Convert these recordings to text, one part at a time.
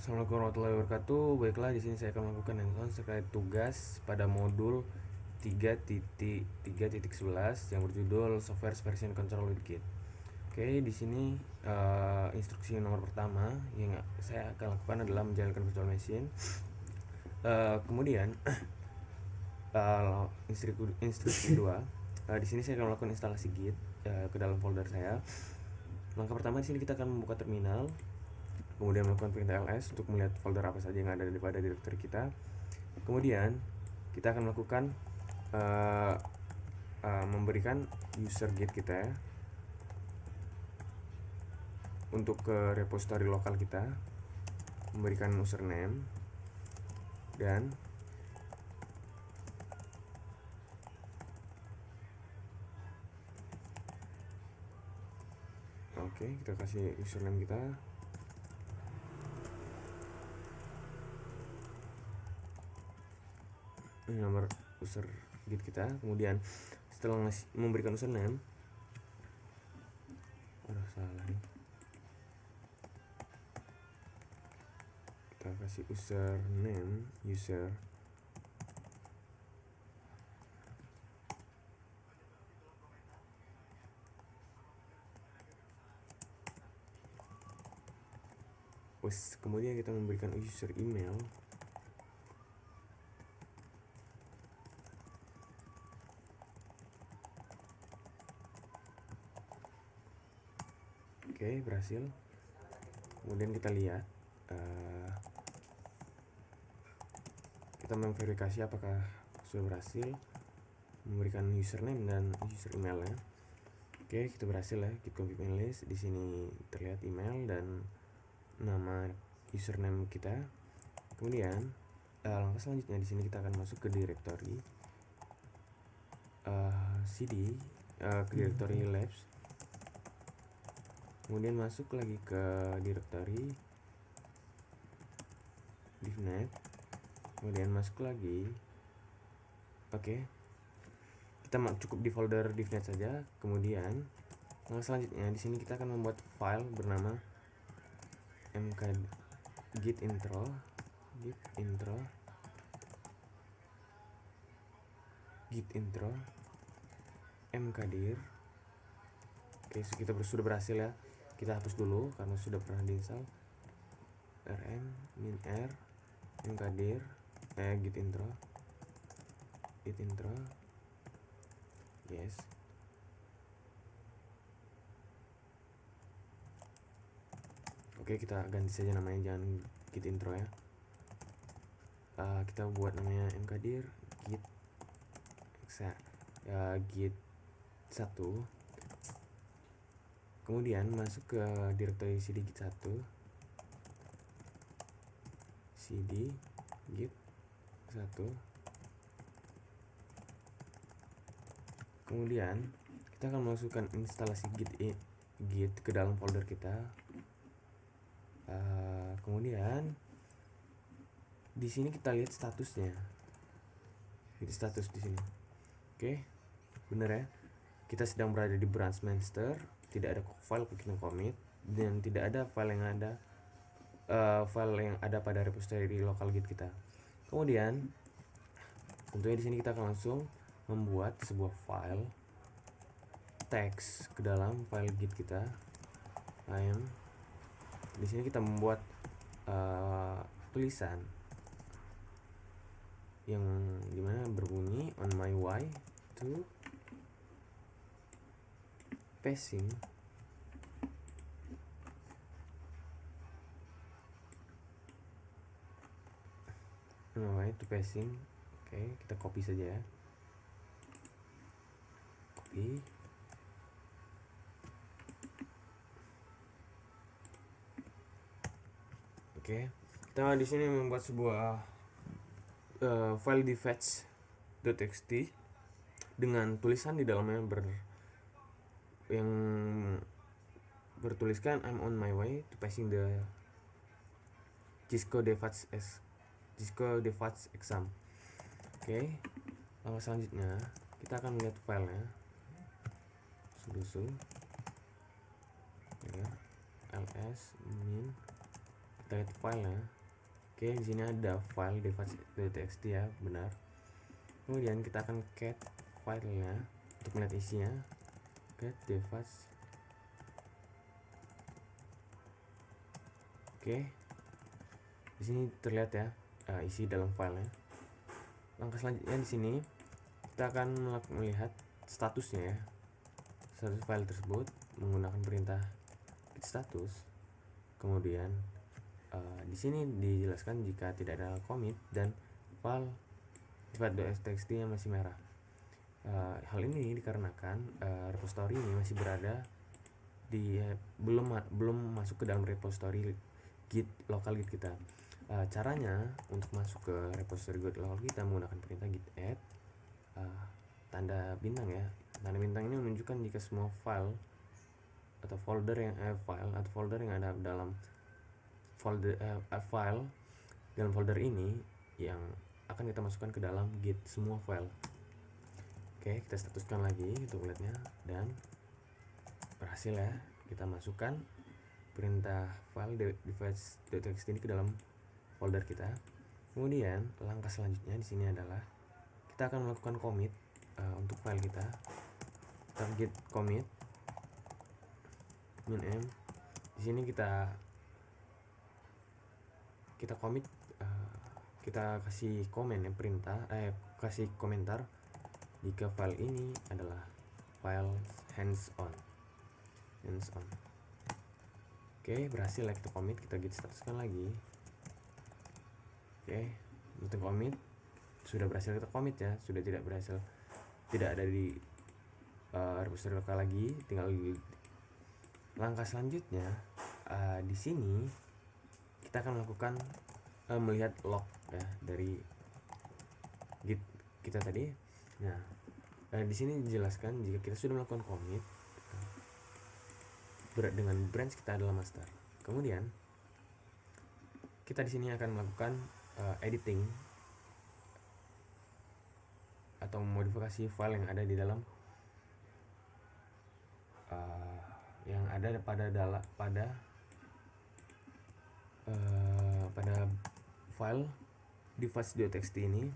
Assalamualaikum warahmatullahi wabarakatuh. Baiklah, di sini saya akan melakukan hands-on terkait tugas pada modul 3.3.11 yang berjudul Software Version Control with Git. Oke, di sini instruksi nomor pertama yang saya akan lakukan adalah menjalankan virtual machine. Kemudian instruksi kedua, di sini saya akan melakukan instalasi Git ke dalam folder saya. Langkah pertama, di sini kita akan membuka terminal, kemudian melakukan perintah ls untuk melihat folder apa saja yang ada pada directory kita. Kemudian kita akan melakukan memberikan user git kita ya, untuk ke repository lokal kita, memberikan username dan kita kasih username kita. Ini nomor user git kita. Kemudian setelah memberikan username, salah nih, kita kasih username user. Kemudian kita memberikan user email. Oke, berhasil. Kemudian kita lihat, kita memverifikasi apakah sudah berhasil memberikan username dan user emailnya. Oke, kita berhasil ya. Git config email list. Di sini terlihat email dan nama username kita. Kemudian langkah selanjutnya, di sini kita akan masuk ke directory cd, ke directory labs. Kemudian masuk lagi ke directory divnet. Kemudian masuk lagi. Oke, kita cukup di folder divnet saja. Kemudian langkah selanjutnya, di sini kita akan membuat file bernama git intro mkdir. Oke, kita sudah berhasil ya. Kita hapus dulu karena sudah pernah diinstal. rm -r mkdir git intro yes. Oke, kita ganti saja namanya, jangan git intro ya. Kita buat namanya mkdir git git 1. Kemudian masuk ke directory cd git 1, cd git 1. Kemudian kita akan masukkan instalasi git ke dalam folder kita. Kemudian di sini kita lihat statusnya. Jadi status di sini. Oke, bener ya. Kita sedang berada di branch master, tidak ada file kita commit, dan tidak ada file yang ada pada repository lokal git kita. Kemudian tentunya di sini kita akan langsung membuat sebuah file teks ke dalam file git kita. Di sini kita membuat tulisan yang dimana berbunyi on my way to passing Oke, kita copy saja ya. Copy. Oke, kita di sini membuat sebuah file di fetch.txt dengan tulisan di dalamnya yang bertuliskan I'm on my way to passing the Cisco DevOps exam. Oke, langkah selanjutnya kita akan melihat filenya. sudo ls min kita lihat filenya. Oke, di sini ada file device.txt ya, benar. Kemudian kita akan cat filenya untuk melihat isinya. Cat device. Oke, di sini terlihat ya isi dalam filenya. Langkah selanjutnya di sini kita akan melihat statusnya ya, status file tersebut menggunakan perintah git status. Kemudian di sini dijelaskan jika tidak ada commit dan file device.txt yang masih merah. Hal ini dikarenakan repository ini masih berada di belum masuk ke dalam repository git lokal git kita. Caranya untuk masuk ke repository git lokal kita menggunakan perintah git add tanda bintang ya. Tanda bintang ini menunjukkan jika semua file atau folder yang ada dalam file dalam folder ini yang akan kita masukkan ke dalam git semua file. Oke, kita statuskan lagi untuk melihatnya, dan berhasil ya, kita masukkan perintah file device.txt ini ke dalam folder kita. Kemudian langkah selanjutnya di sini adalah kita akan melakukan commit untuk file kita. Target commit min m. Di sini kita commit, kita kasih komen ya, kasih komentar jika file ini adalah file hands on. Oke, berhasil ya kita commit, kita git statuskan lagi. Oke, untuk commit sudah berhasil kita commit ya, sudah tidak ada di repository lokal lagi. Tinggal langkah selanjutnya di sini kita akan melakukan melihat log ya dari git kita tadi. Nah, di sini dijelaskan jika kita sudah melakukan commit dengan branch kita adalah master. Kemudian kita di sini akan melakukan editing atau modifikasi file yang ada di dalam pada file device.txt ini.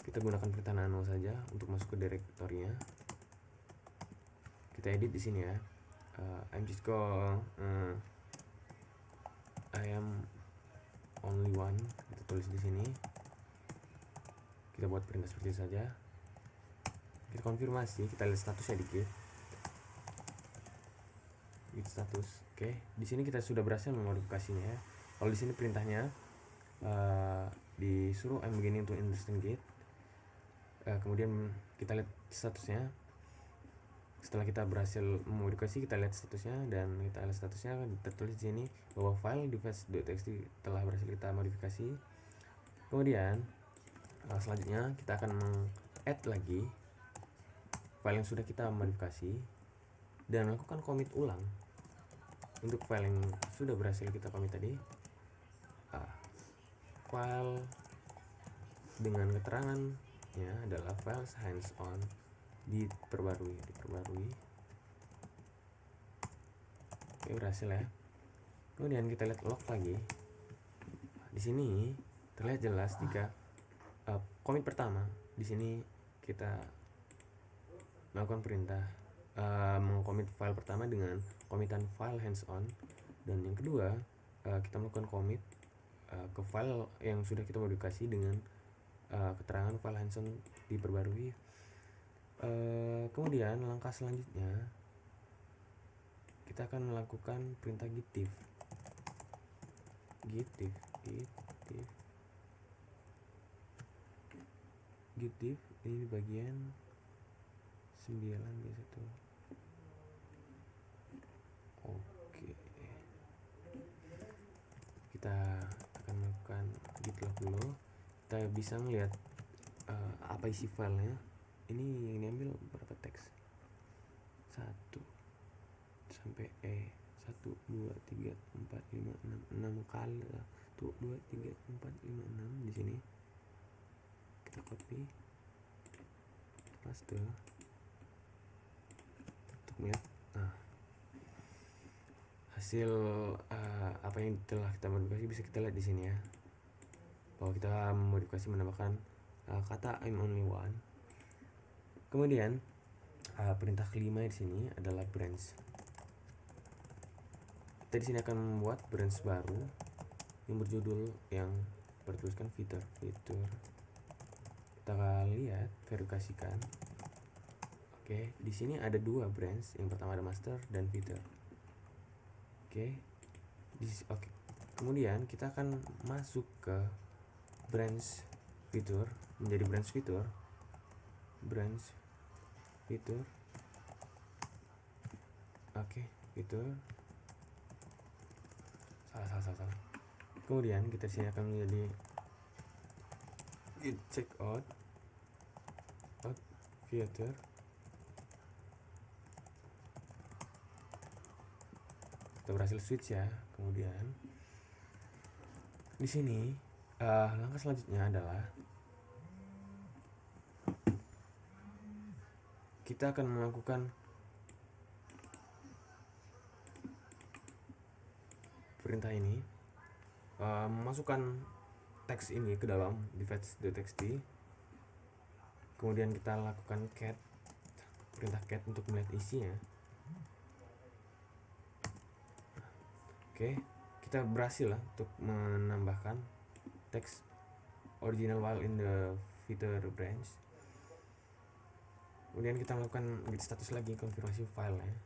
Kita gunakan perintah nano saja untuk masuk ke direktorinya. Kita edit di sini ya. I'm just I am only one. Kita tulis di sini. Kita buat perintah seperti itu saja. Kita konfirmasi, kita lihat statusnya di git status. Oke, di sini kita sudah berhasil memodifikasinya ya. Kalau di sini perintahnya disuruh I'm beginning to understand git. Kemudian kita lihat statusnya. Setelah kita berhasil memodifikasi, kita lihat statusnya, dan kita lihat statusnya tertulis di sini bahwa file device.txt telah berhasil kita modifikasi. Kemudian selanjutnya kita akan meng-add lagi file yang sudah kita modifikasi dan melakukan commit ulang untuk file yang sudah berhasil kita commit tadi. File dengan keterangannya adalah file hands on diperbarui. Oke, berhasil ya. Kemudian kita lihat log lagi. Di sini terlihat jelas jika commit pertama di sini kita melakukan perintah mengcommit file pertama dengan commitan file hands on, dan yang kedua kita melakukan commit ke file yang sudah kita modifikasi dengan keterangan file hands on diperbarui. Kemudian langkah selanjutnya kita akan melakukan perintah git diff ini bagian 9b1. Oke, kita akan melakukan git log dulu. Kita bisa melihat apa isi filenya. Ini yang diambil berapa teks? 1 sampai 1 2 3 4 5 6 kali 1 2 3 4 5 6 di sini. Kita copy, paste untuk melihat hasil apa yang telah kita modifikasi bisa kita lihat di sini ya, bahwa kita modifikasi menambahkan kata I'm only one. Kemudian perintah kelima di sini adalah branch. Kita di sini akan membuat branch baru yang berjudul yang bertuliskan fitur. Kita lihat, verifikasikan. Oke, di sini ada dua branch. Yang pertama ada master dan fitur. Oke. Kemudian kita akan masuk ke branch fitur, menjadi branch fitur. Oke, fitur. Salah. Kemudian kita sini akan menjadi git check out fitur. Kita berhasil switch ya. Kemudian di sini langkah selanjutnya adalah kita akan melakukan perintah ini, memasukkan teks ini ke dalam device.txt. Kemudian kita lakukan perintah cat untuk melihat isinya. Oke, kita berhasil lah untuk menambahkan teks original file in the fitur branch. Kemudian kita melakukan git status lagi, konfirmasi file ya.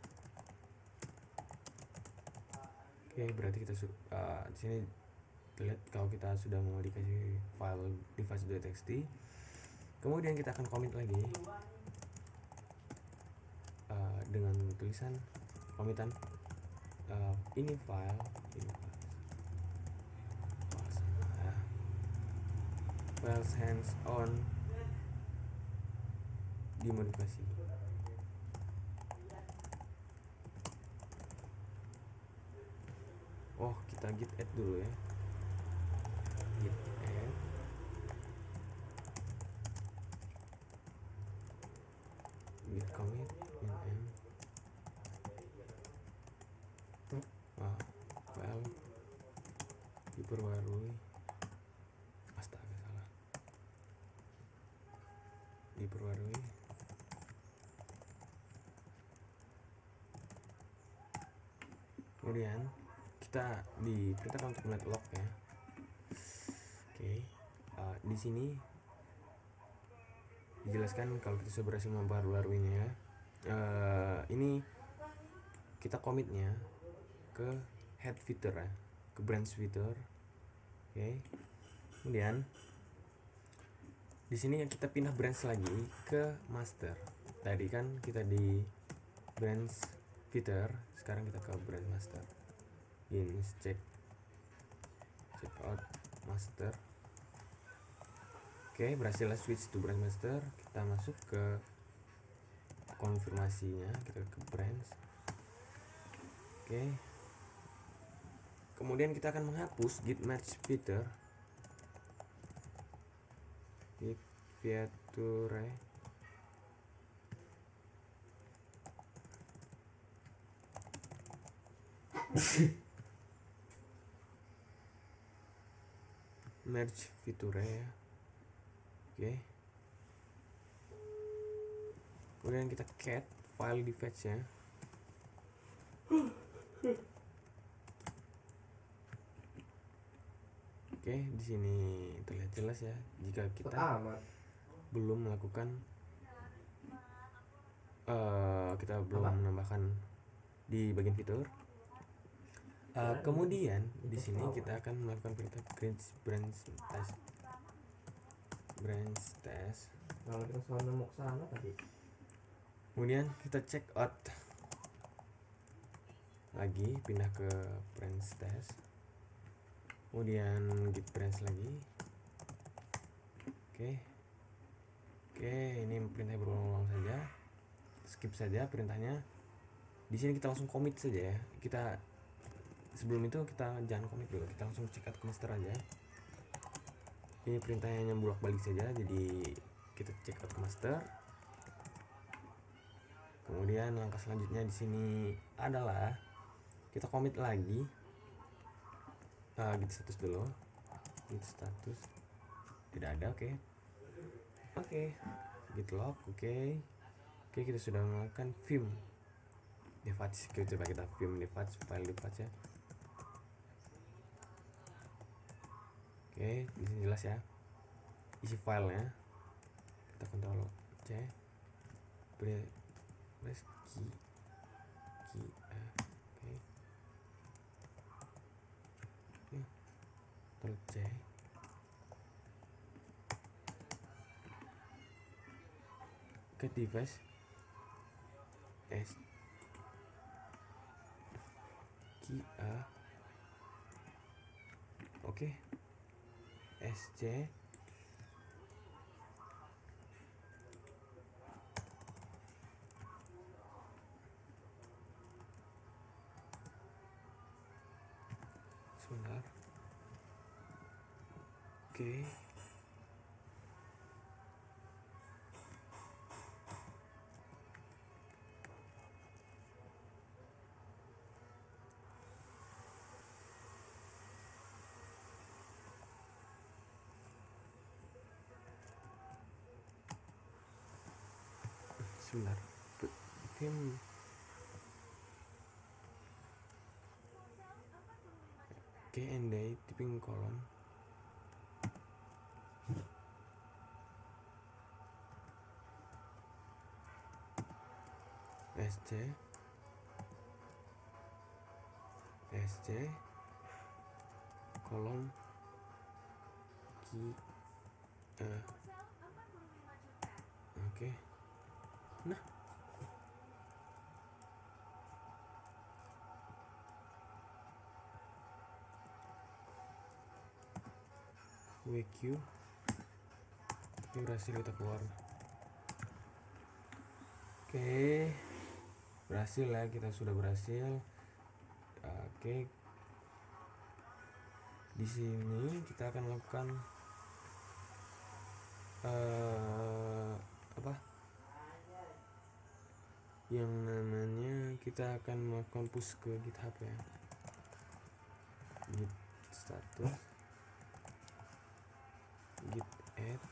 Oke, berarti kita di sini lihat kalau kita sudah memodifikasi file device.txt. Kemudian kita akan commit lagi dengan tulisan commitan ini file hands on dimodifikasi. Kita git add dulu ya, git add, git commit nm file diperbarui, astaga salah, diperbarui. Kemudian kita diperintahkan untuk melihat log ya. Oke, di sini dijelaskan kalau kita sudah berhasil memperbaruinya ya. Ini kita commitnya ke head fitur ya, ke branch fitur. Oke. Kemudian di sini kita pindah branch lagi ke master. Tadi kan kita di branch fitur, sekarang kita ke branch master. Ini check out master. Oke, berhasil switch to branch master. Kita masuk ke konfirmasinya, kita ke branch. Oke, kemudian kita akan menghapus git merge fitur, git fitur merge fitur ya. Oke, kemudian kita cat file di fetch ya. Oke, di sini terlihat jelas ya jika kita belum melakukan kita belum menambahkan di bagian fitur. Kemudian di sini kita akan melakukan perintah branch test. Kalau kita soal nemu ke sana tadi. Kemudian kita check out lagi, pindah ke branch test. Kemudian git branch lagi. Oke, ini perintah berulang-ulang saja. Skip saja perintahnya. Di sini kita langsung commit saja ya. Sebelum itu kita jangan commit dulu, kita langsung check out ke master aja. Ini perintahnya hanya bolak-balik saja, jadi kita check out ke master. Kemudian langkah selanjutnya di sini adalah kita commit lagi git status dulu, git status tidak ada. Oke, git log. Oke, kita sudah melakukan vim device. Coba kita vim device, file device ya. Oke, di sini jelas ya isi filenya. Kita Ctrl C, press key oke, Ctrl C, ke device S key oke, SC sebentar. Oke, sebentar. Vim and tipping colon SC kolom key oke. Nah, WQ ini berhasil kita keluar. Oke, berhasil ya, kita sudah berhasil. Oke, di sini kita akan melakukan apa yang namanya, kita akan melakukan push ke GitHub ya. Git status, git add,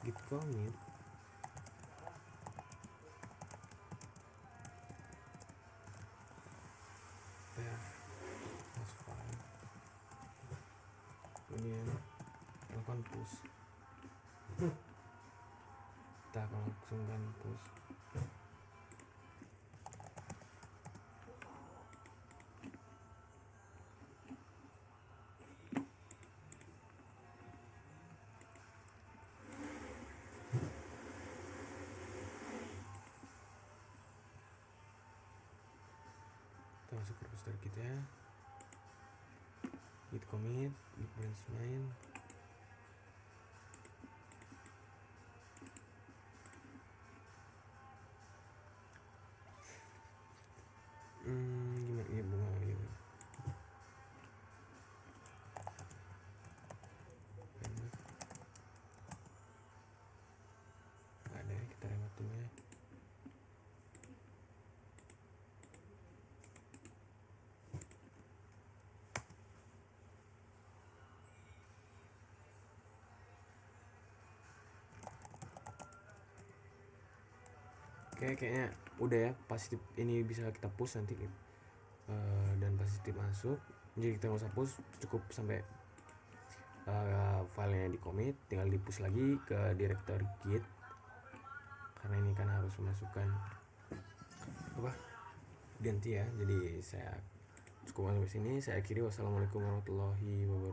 git commit, host file, kemudian lakukan push. Kita akan langsungkan push. Kita masuk ke repository kita, git commit, git branch main, gimana ya bunga gitu. Nggak ada ya, kita remote dulu ya. Oke, kayaknya udah ya, pasti ini bisa kita push nanti dan pasti masuk. Jadi kita nggak usah push, cukup sampai filenya di commit, tinggal di push lagi ke directory git, karena ini kan harus memasukkan ganti ya. Jadi saya cukup sampai sini, saya akhiri. Wassalamualaikum warahmatullahi wabarakatuh.